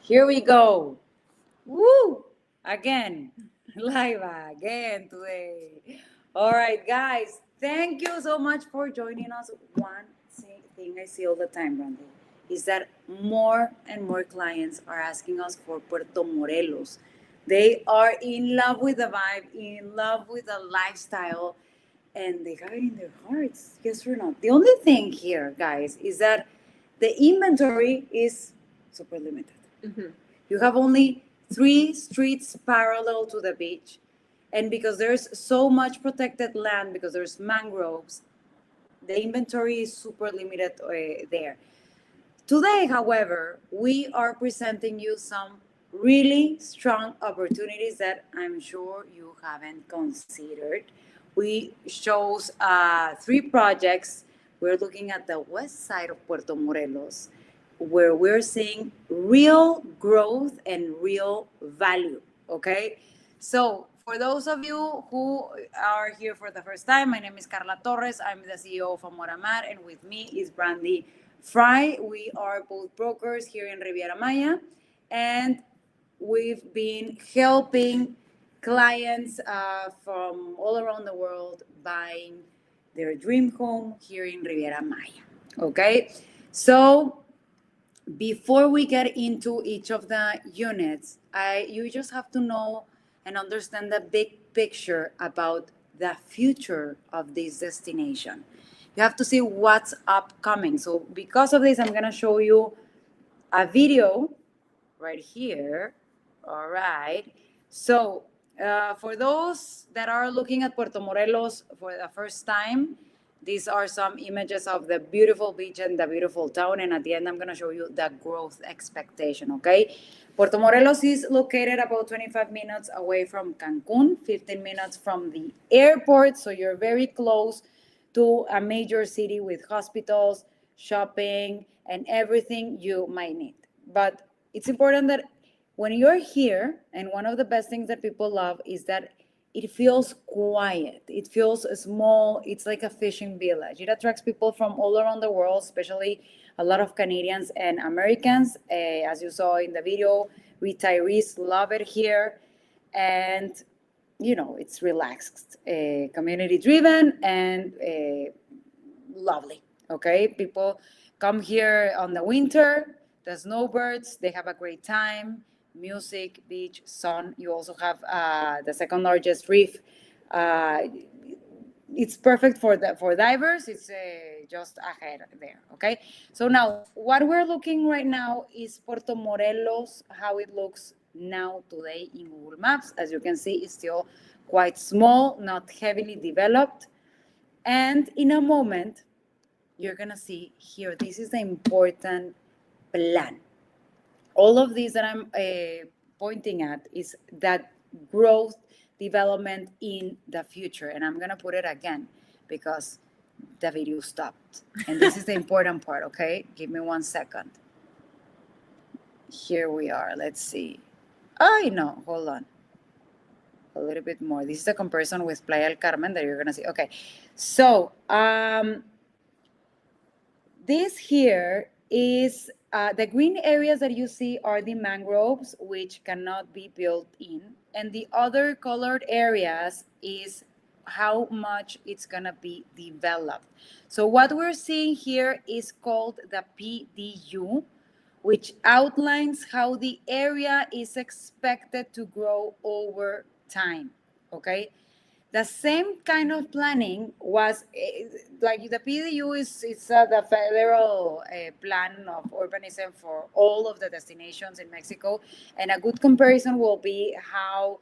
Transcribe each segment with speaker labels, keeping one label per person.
Speaker 1: Here we go. Woo! Again. Live again today. All right, guys. Thank you so much for joining us. One thing I see all the time, Randy, is that more and more clients are asking us for Puerto Morelos. They are in love with the vibe, in love with the lifestyle, and they have it in their hearts. Yes or not? The only thing here, guys, is that the inventory is super limited. You have only three streets parallel to the beach. And because there's so much protected land, because there's mangroves, the inventory is super limited there. Today, however, we are presenting you some really strong opportunities that I'm sure you haven't considered. We chose three projects. We're looking at the west side of Puerto Morelos, where we're seeing real growth and real value. Okay, so for those of you who are here for the first time, my name is Carla Torres. I'm the CEO of Amor Amar, and with me is Brandy Fry. We are both brokers here in Riviera Maya, and we've been helping clients from all around the world buying their dream home here in Riviera Maya. Okay, so before we get into each of the units, you just have to know and understand the big picture about the future of this destination. You have to see what's upcoming. So because of this, I'm gonna show you a video right here. All right. So for those that are looking at Puerto Morelos for the first time, these are some images of the beautiful beach and the beautiful town. And at the end, I'm going to show you the growth expectation, okay? Puerto Morelos is located about 25 minutes away from Cancun, 15 minutes from the airport. So you're very close to a major city with hospitals, shopping, and everything you might need. But it's important that when you're here, and one of the best things that people love is that it feels quiet. It feels small. It's like a fishing village. It attracts people from all around the world, especially a lot of Canadians and Americans. As you saw in the video, retirees love it here. And, you know, it's relaxed, community driven, and lovely. Okay. People come here on the winter, the snowbirds, they have a great time. Music, beach, sun. You also have the second largest reef. Uh, it's perfect for divers. It's just ahead there. Okay. So now what we're looking right now is Puerto Morelos, how it looks now today in Google Maps. As you can see, it's still quite small, not heavily developed. And in a moment, you're gonna see here, this is the important plan. All of these that I'm pointing at is that growth development in the future. And I'm going to put it again because the video stopped. And this is the important part, okay? Give me 1 second. Here we are. Let's see. I know. Hold on. A little bit more. This is the comparison with Playa del Carmen that you're going to see. Okay. So this here is the green areas that you see are the mangroves, which cannot be built in. And the other colored areas is how much it's going to be developed. So what we're seeing here is called the PDU, which outlines how the area is expected to grow over time. Okay. The same kind of planning was like the PDU it's the federal plan of urbanism for all of the destinations in Mexico, and a good comparison will be how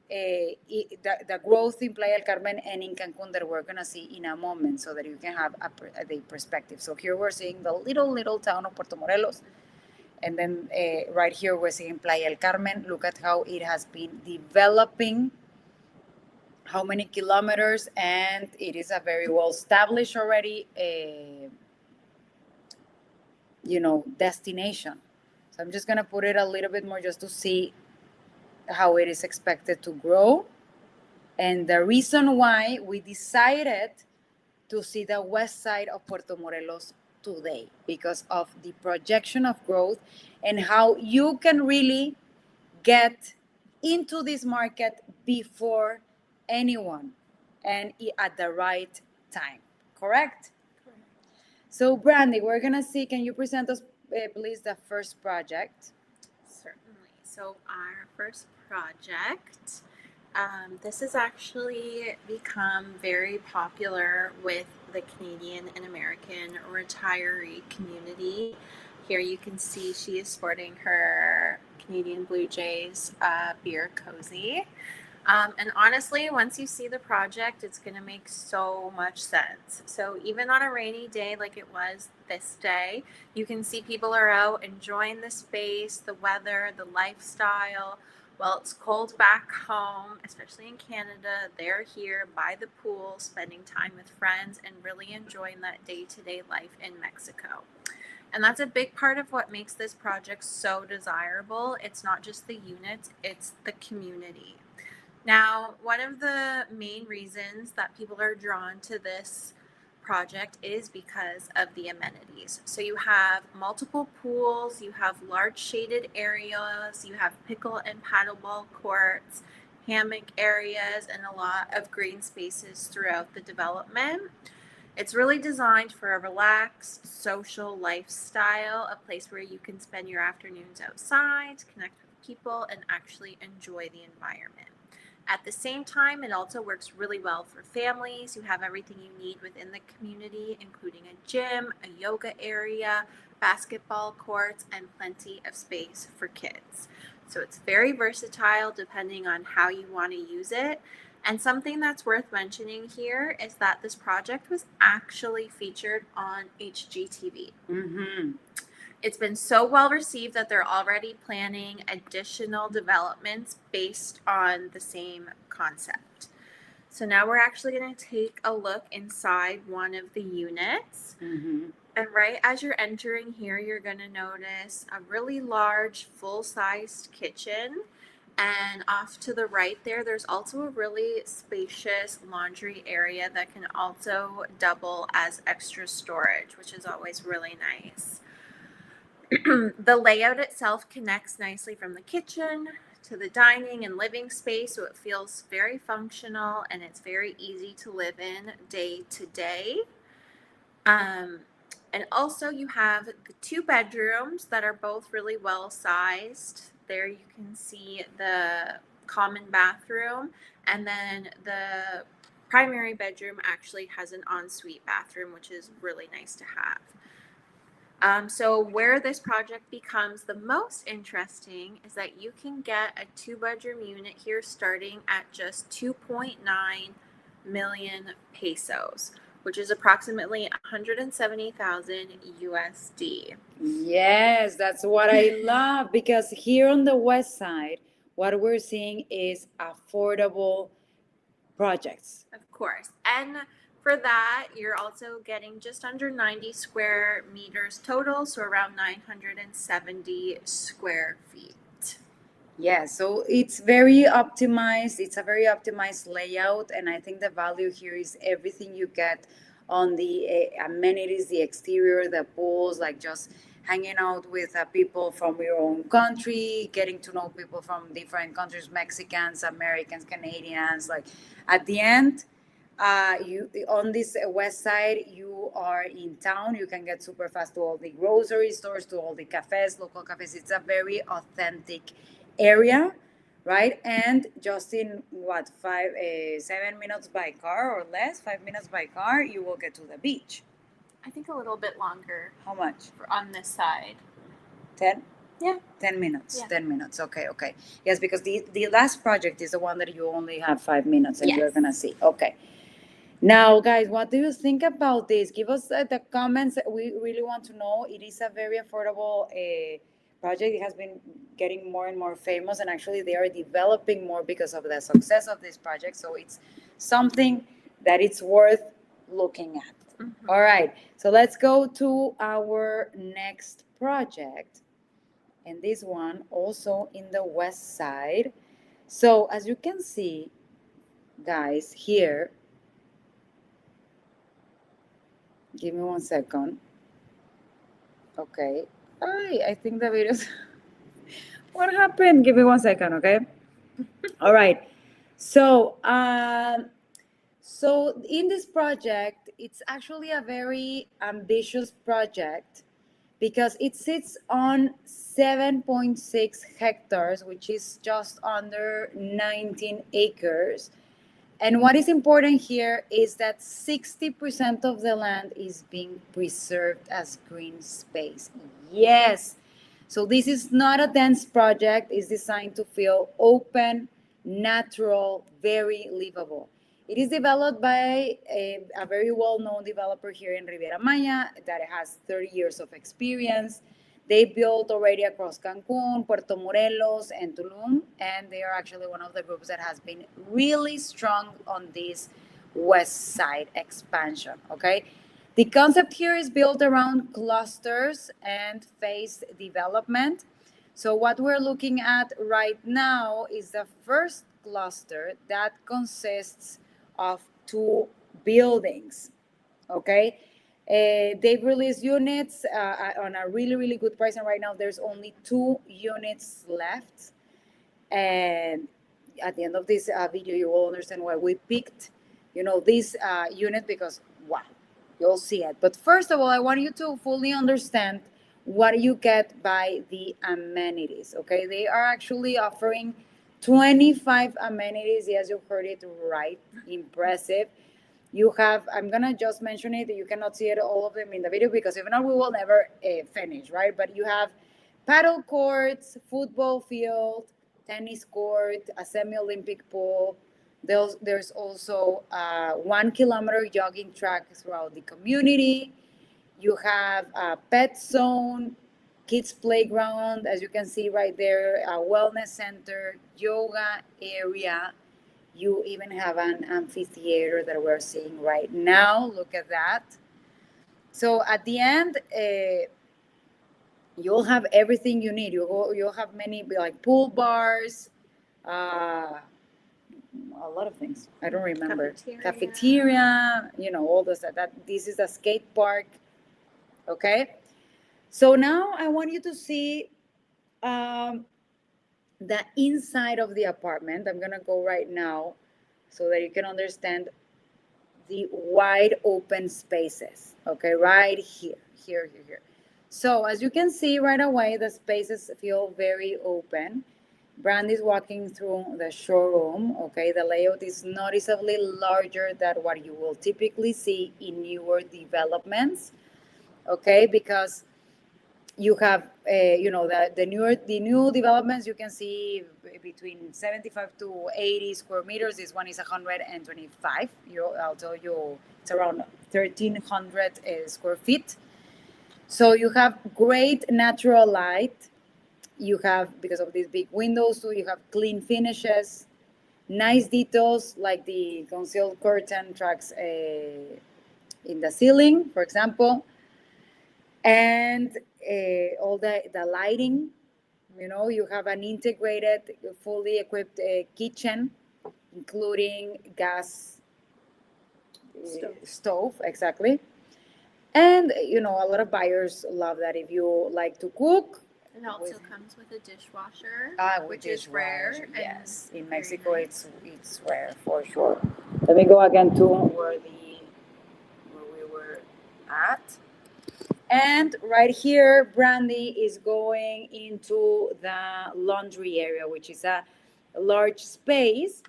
Speaker 1: the growth in Playa del Carmen and in Cancun that we're gonna see in a moment, so that you can have the perspective. So here we're seeing the little town of Puerto Morelos, and then right here we're seeing Playa del Carmen. Look at how it has been developing, how many kilometers, and it is a very well established already destination. So I'm just going to put it a little bit more just to see how it is expected to grow, and the reason why we decided to see the west side of Puerto Morelos today because of the projection of growth and how you can really get into this market before anyone and at the right time. Correct? So, Brandy, we're gonna see. Can you present us, please, the first project?
Speaker 2: Certainly. So, our first project, this has actually become very popular with the Canadian and American retiree community. Here you can see she is sporting her Canadian Blue Jays beer cozy. And honestly, once you see the project, it's going to make so much sense. So even on a rainy day like it was this day, you can see people are out enjoying the space, the weather, the lifestyle. Well, it's cold back home, especially in Canada. They're here by the pool, spending time with friends and really enjoying that day-to-day life in Mexico. And that's a big part of what makes this project so desirable. It's not just the units, it's the community. Now, one of the main reasons that people are drawn to this project is because of the amenities. So you have multiple pools, you have large shaded areas, you have pickle and paddleball courts, hammock areas, and a lot of green spaces throughout the development. It's really designed for a relaxed, social lifestyle, a place where you can spend your afternoons outside, connect with people, and actually enjoy the environment. At the same time, it also works really well for families. You have everything you need within the community, including a gym, a yoga area, basketball courts, and plenty of space for kids. So it's very versatile depending on how you want to use it. And something that's worth mentioning here is that this project was actually featured on HGTV.
Speaker 1: Mm-hmm.
Speaker 2: It's been so well received that they're already planning additional developments based on the same concept. So now we're actually going to take a look inside one of the units.
Speaker 1: Mm-hmm.
Speaker 2: And right as you're entering here, you're going to notice a really large, full-sized kitchen. And off to the right there, there's also a really spacious laundry area that can also double as extra storage, which is always really nice. The layout itself connects nicely from the kitchen to the dining and living space, so it feels very functional and it's very easy to live in day to day. Um, and also, you have the two bedrooms that are both really well sized. There you can see the common bathroom, and then the primary bedroom actually has an ensuite bathroom, which is really nice to have. So where this project becomes the most interesting is that you can get a 2-bedroom unit here starting at just 2.9 million pesos, which is approximately 170,000 USD.
Speaker 1: Yes, that's what I love because here on the west side, what we're seeing is affordable projects.
Speaker 2: Of course. And for that, you're also getting just under 90 square meters total, so around 970 square feet.
Speaker 1: Yeah, so it's very optimized. It's a very optimized layout, and I think the value here is everything you get on the amenities, the exterior, the pools, like just hanging out with people from your own country, getting to know people from different countries, Mexicans, Americans, Canadians. Like at the end, you on this west side, you are in town. You can get super fast to all the grocery stores, to all the cafes, local cafes. It's a very authentic area, right? And just in what 7 minutes by car or less, 5 minutes by car, you will get to the beach.
Speaker 2: I think a little bit longer
Speaker 1: How much?
Speaker 2: on this side.
Speaker 1: 10.
Speaker 2: Yeah.
Speaker 1: 10 minutes.
Speaker 2: Yeah.
Speaker 1: 10 minutes. Okay, okay. Yes, because the last project is the one that you only have 5 minutes and
Speaker 2: Yes.
Speaker 1: you're gonna see. Okay. Now, guys, what do you think about this? Give us the comments. We really want to know. It is a very affordable project. It has been getting more and more famous, and actually, they are developing more because of the success of this project. So it's something that it's worth looking at.
Speaker 2: Mhm.
Speaker 1: All right, so let's go to our next project, and this one also in the west side. So as you can see, guys, here, give me 1 second. Okay. I think the videos. What happened? Give me 1 second, okay? All right. So, so in this project, it's actually a very ambitious project because it sits on 7.6 hectares, which is just under 19 acres. And what is important here is that 60% of the land is being preserved as green space. Yes. So this is not a dense project. It's designed to feel open, natural, very livable. It is developed by a very well-known developer here in Riviera Maya that has 30 years of experience. They built already across Cancun, Puerto Morelos, and Tulum, and they are actually one of the groups that has been really strong on this West Side expansion. Okay, the concept here is built around clusters and phased development. So what we're looking at right now is the first cluster that consists of two buildings. Okay, they've released units on a really, really good price, and right now there's only 2 units left. And at the end of this video, you will understand why we picked, this unit because wow, you'll see it. But first of all, I want you to fully understand what you get by the amenities. Okay, they are actually offering 25 amenities. Yes, you heard it right. Impressive. You have, I'm gonna just mention it, you cannot see it all of them in the video because if not we will never finish, right? But you have paddle courts, football field, tennis court, a semi-olympic pool. There's also a 1 kilometer jogging track throughout the community. You have a pet zone, kids playground, as you can see right there, a wellness center, yoga area. You even have an amphitheater that we're seeing right now. Look at that. So at the end, you'll have everything you need. You'll have many like pool bars, a lot of things. I don't remember. Cafeteria, all those that this is a skate park. Okay. So now I want you to see um, the inside of the apartment. I'm gonna go right now so that you can understand the wide open spaces. Okay, right here. So as you can see right away, the spaces feel very open. Brand is walking through the showroom. Okay, the layout is noticeably larger than what you will typically see in newer developments. Okay, because you have the new developments you can see between 75 to 80 square meters. This one is 125. I'll tell you it's around 1,300 square feet. So you have great natural light. You have, because of these big windows too, you have clean finishes, nice details like the concealed curtain tracks in the ceiling, for example, and all the lighting. You have an integrated, fully equipped kitchen, including gas stove, exactly. And a lot of buyers love that if you like to cook.
Speaker 2: It also comes with a dishwasher,
Speaker 1: Which
Speaker 2: is rare.
Speaker 1: Yes, in Mexico, nice. It's rare for sure. Let me go again to where we were at. And right here, Brandy is going into the laundry area, which is a large space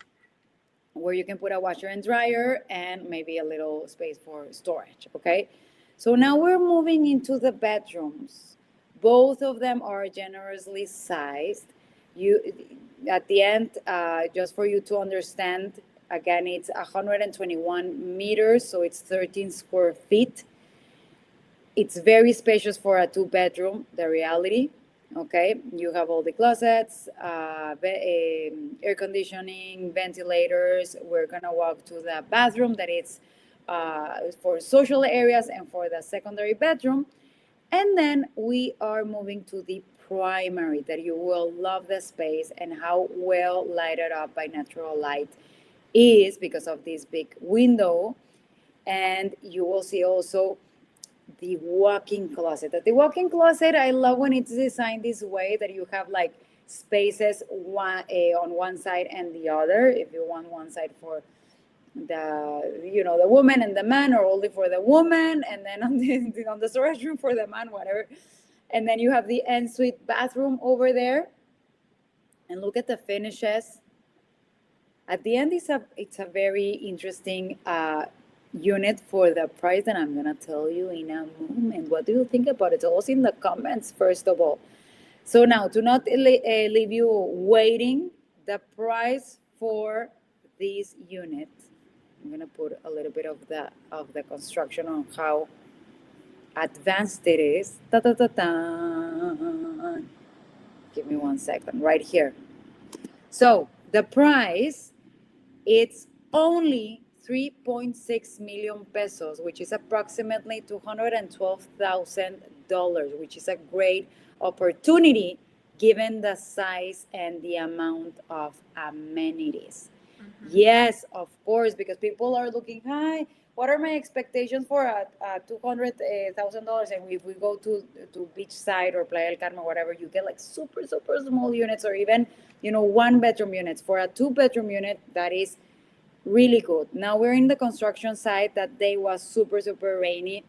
Speaker 1: where you can put a washer and dryer and maybe a little space for storage. Okay. So now we're moving into the bedrooms. Both of them are generously sized. You, at the end, just for you to understand, again, it's 121 meters, so it's 13 square feet. It's very spacious for a 2 bedroom, the reality. Okay, you have all the closets, air conditioning, ventilators. We're gonna walk to the bathroom that it's for social areas and for the secondary bedroom. And then we are moving to the primary, that you will love the space and how well lighted up by natural light is because of this big window. And you will see also the walk-in closet. The walk-in closet, I love when it's designed this way that you have like spaces on one side and the other. If you want one side for the woman and the man, or only for the woman, and then on the storage room for the man, whatever. And then you have the ensuite bathroom over there. And look at the finishes. At the end, it's a very interesting unit for the price that I'm gonna tell you in a moment. What do you think about it? Tell us in the comments first of all. So now, to not leave you waiting, the price for this unit. I'm gonna put a little bit of the construction on how advanced it is. Ta ta ta ta. Give me 1 second. Right here. So the price, it's only 3.6 million pesos, which is approximately $212,000, which is a great opportunity given the size and the amount of amenities. Yes, of course, because people are looking, hi, what are my expectations for a $200,000? And if we go to beachside or Playa del Carmen, whatever, you get like super, super small units, or even, 1 bedroom units. For a 2 bedroom unit, that is really good. Now we're in the construction site. That day was super, super rainy.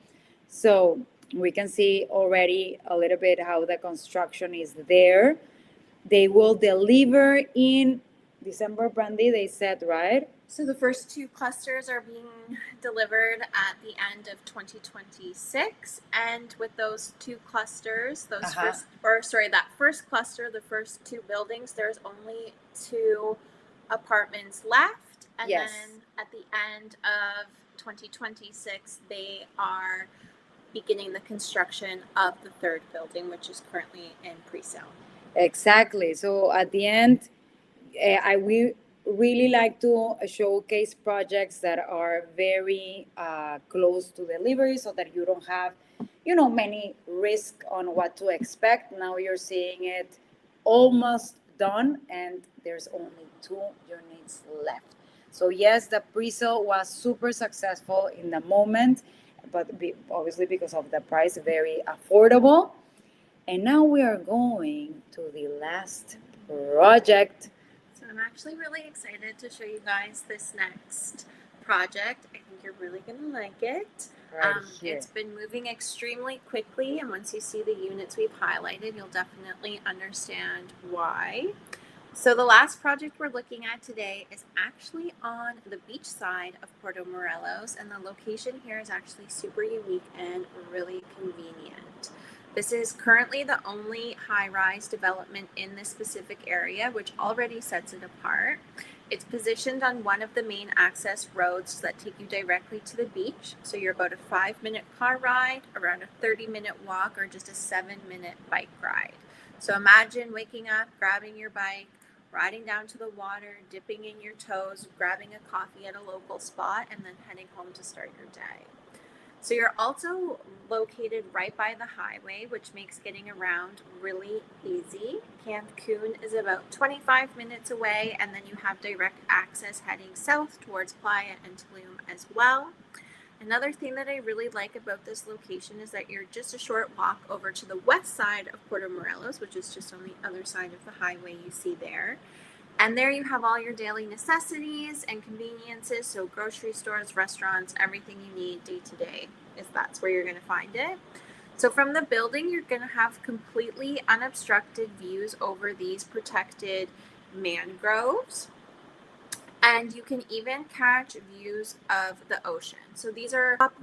Speaker 1: So we can see already a little bit how the construction is there. They will deliver in December, Brandy, they said, right?
Speaker 2: So the first two clusters are being delivered at the end of 2026, and with those two clusters, that first cluster, the first two buildings, there's only 2 apartments left, and
Speaker 1: Yes.
Speaker 2: then at the end of 2026, they are beginning the construction of the third building, which is currently in pre-sale.
Speaker 1: Exactly. So at the end, we really like to showcase projects that are very close to delivery, so that you don't have, many risk on what to expect. Now you're seeing it almost done, and there's only 2 units left. So yes, the pre-sale was super successful in the moment, but obviously because of the price, very affordable. And now we are going to the last project.
Speaker 2: So I'm actually really excited to show you guys this next project. I think you're really going to like it.
Speaker 1: Right here.
Speaker 2: It's been moving extremely quickly, and once you see the units we've highlighted, you'll definitely understand why. So the last project we're looking at today is actually on the beach side of Puerto Morelos, and the location here is actually super unique and really convenient. This is currently the only high-rise development in this specific area, which already sets it apart. It's positioned on one of the main access roads that take you directly to the beach. So you're about a 5-minute car ride, around a 30-minute walk, or just a 7-minute bike ride. So imagine waking up, grabbing your bike, riding down to the water, dipping in your toes, grabbing a coffee at a local spot, and then heading home to start your day. So you're also located right by the highway, which makes getting around really easy. Cancun is about 25 minutes away, and then you have direct access heading south towards Playa and Tulum as well. Another thing that I really like about this location is that you're just a short walk over to the west side of Puerto Morelos, which is just on the other side of the highway you see there. And there you have all your daily necessities and conveniences, so grocery stores, restaurants, everything you need day to day, that's where you're going to find it. So from the building, you're going to have completely unobstructed views over these protected mangroves. And you can even catch views of the ocean. So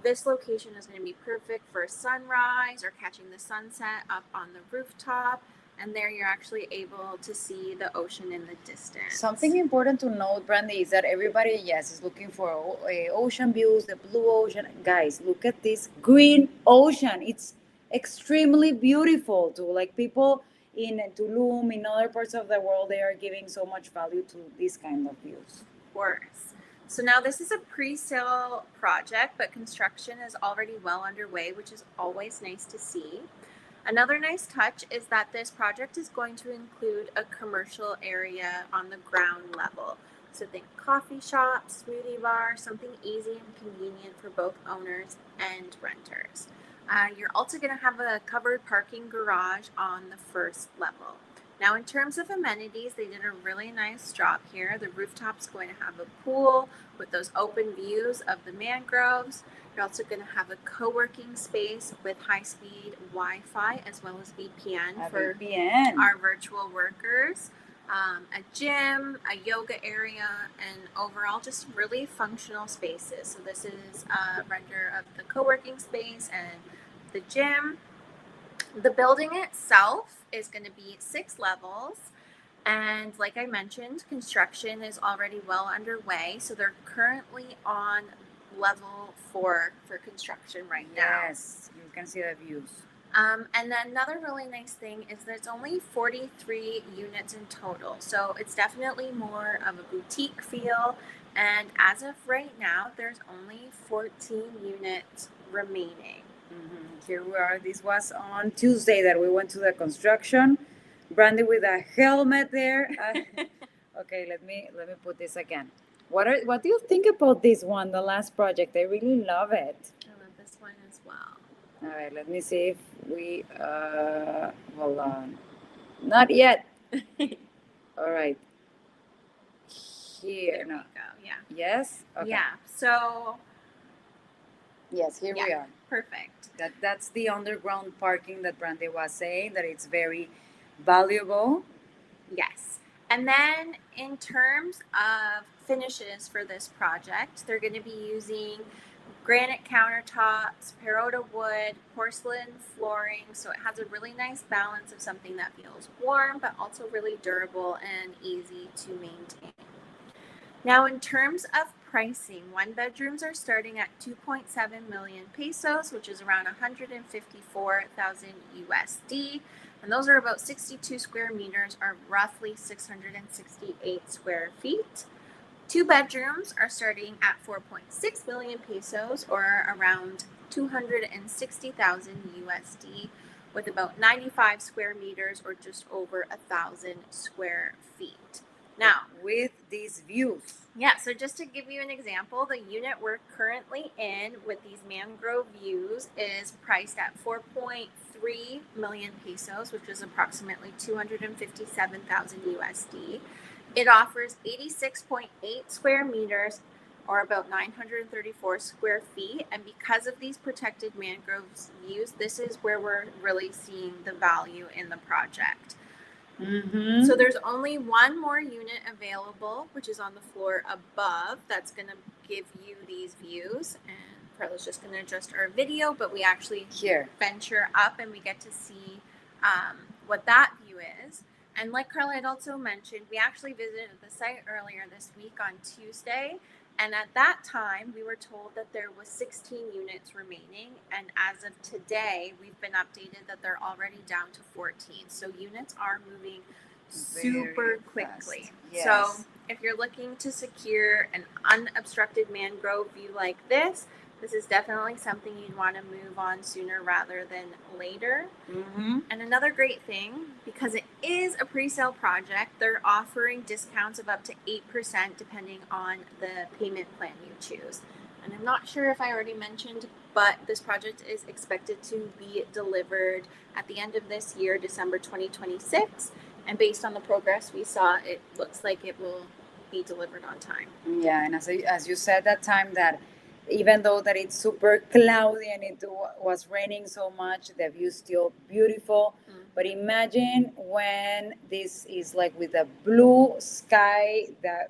Speaker 2: this location is going to be perfect for sunrise or catching the sunset up on the rooftop. And there you're actually able to see the ocean in the distance.
Speaker 1: Something important to note, Brandy, is that everybody, yes, is looking for ocean views, the blue ocean. Guys, look at this green ocean. It's extremely beautiful too. Like people in Tulum, in other parts of the world, they are giving so much value to these kind of views.
Speaker 2: Of course. So now this is a pre-sale project, but construction is already well underway, which is always nice to see. Another nice touch is that this project is going to include a commercial area on the ground level. So think coffee shop, smoothie bar, something easy and convenient for both owners and renters. You're also going to have a covered parking garage on the first level. Now, in terms of amenities, they did a really nice job here. The rooftop's going to have a pool with those open views of the mangroves. You're also going to have a co-working space with high-speed Wi-Fi as well as VPN for our virtual workers. A gym, a yoga area, and overall just really functional spaces. So this is a render of the co-working space and the gym. The building itself is going to be 6 levels. And like I mentioned, construction is already well underway. So they're currently on level 4 for construction right now.
Speaker 1: Yes, you can see the views.
Speaker 2: And then another really nice thing is that it's only 43 units in total. So it's definitely more of a boutique feel. And as of right now, there's only 14 units remaining.
Speaker 1: Here we are. This was on Tuesday that we went to the construction. Brandy with a helmet there. Okay, let me put this again. What do you think about this one, the last project? I really love it.
Speaker 2: I love this one as well.
Speaker 1: All right, let me see if we hold on. Not yet. All right. Here.
Speaker 2: There we go. Yeah.
Speaker 1: Yes? Okay.
Speaker 2: Yeah. So
Speaker 1: Yes, here we
Speaker 2: Yeah.
Speaker 1: are.
Speaker 2: perfect.
Speaker 1: That's the underground parking that Brandy was saying, that it's very valuable.
Speaker 2: Yes. And then in terms of finishes for this project, they're going to be using granite countertops, Perota wood, porcelain flooring. So it has a really nice balance of something that feels warm, but also really durable and easy to maintain. Now, in terms of pricing, 1-bedrooms are starting at 2.7 million pesos, which is around 154,000 USD. And those are about 62 square meters, or roughly 668 square feet. 2-bedrooms are starting at 4.6 million pesos, or around 260,000 USD, with about 95 square meters, or just over 1,000 square feet. Now,
Speaker 1: with these views.
Speaker 2: Yeah, so just to give you an example, the unit we're currently in with these mangrove views is priced at 4.3 million pesos, which is approximately 257,000 USD. It offers 86.8 square meters, or about 934 square feet. And because of these protected mangroves views, this is where we're really seeing the value in the project. So there's only one more unit available, which is on the floor above. That's going to give you these views. And Carla's just going to adjust our video, but we actually
Speaker 1: Here.
Speaker 2: venture up and we get to see what that view is. And like Carla had also mentioned, we actually visited the site earlier this week on Tuesday. And at that time, we were told that there was 16 units remaining. And as of today, we've been updated that they're already down to 14. So units are moving super quickly.
Speaker 1: Yes.
Speaker 2: So if you're looking to secure an unobstructed mangrove view like this is definitely something you'd want to move on sooner rather than later. And another great thing, because it is a pre-sale project, they're offering discounts of up to 8% depending on the payment plan you choose. And I'm not sure if I already mentioned, but this project is expected to be delivered at the end of this year, December 2026. And based on the progress we saw, it looks like it will be delivered on time.
Speaker 1: Yeah, and as you said that time, that even though that it's super cloudy and it was raining so much, the view is still beautiful. But imagine when this is like with the blue sky, the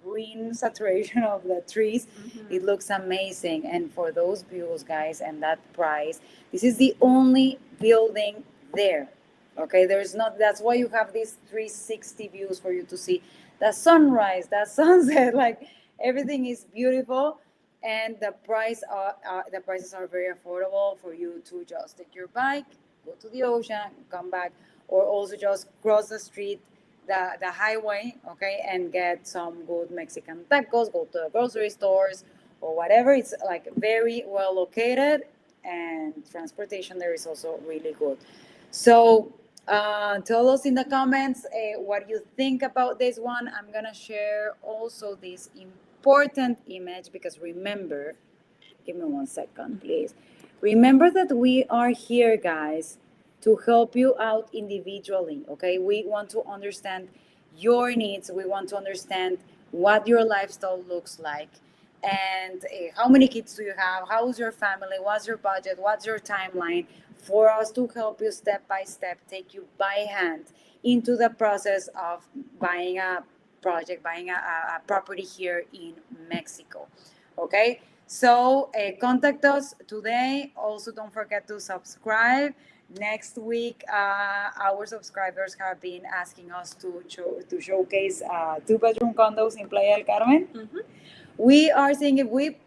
Speaker 1: green saturation of the trees, it looks amazing. And for those views, guys, and that price, this is the only building there. Okay, there's not, that's why you have these 360 views for you to see the sunrise, the sunset, like everything is beautiful. And the prices are very affordable for you to just take your bike, go to the ocean, come back, or also just cross the street, the highway, okay, and get some good Mexican tacos, go to the grocery stores or whatever. It's like very well located, and transportation there is also really good. So tell us in the comments what you think about this one. I'm gonna share also this important image, because remember, give me 1 second, please. Remember that we are here, guys, to help you out individually, okay? We want to understand your needs. We want to understand what your lifestyle looks like and how many kids do you have? How's your family? What's your budget? What's your timeline? For us to help you step by step, take you by hand into the process of buying a project, buying a property here in Mexico. Okay, so contact us today. Also, don't forget to subscribe. Next week, our subscribers have been asking us to showcase 2 bedroom condos in Playa del Carmen.
Speaker 2: Mhm.
Speaker 1: We are seeing if we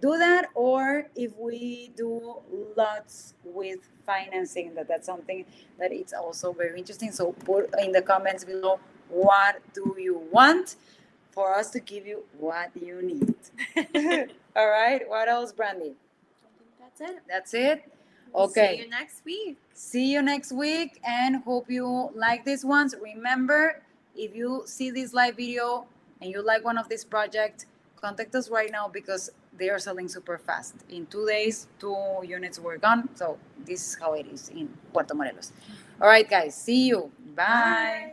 Speaker 1: do that or if we do lots with financing. That's something that it's also very interesting. So put in the comments below what do you want for us to give you what you need. All right. What else, Brandy?
Speaker 2: I think that's it.
Speaker 1: That's it.
Speaker 2: We'll
Speaker 1: Okay.
Speaker 2: See you next week.
Speaker 1: See you next week and hope you like these ones. Remember, if you see this live video and you like one of these projects, contact us right now because they are selling super fast. In 2 days, 2 units were gone. So this is how it is in Puerto Morelos. All right, guys. See you. Bye.
Speaker 2: Bye.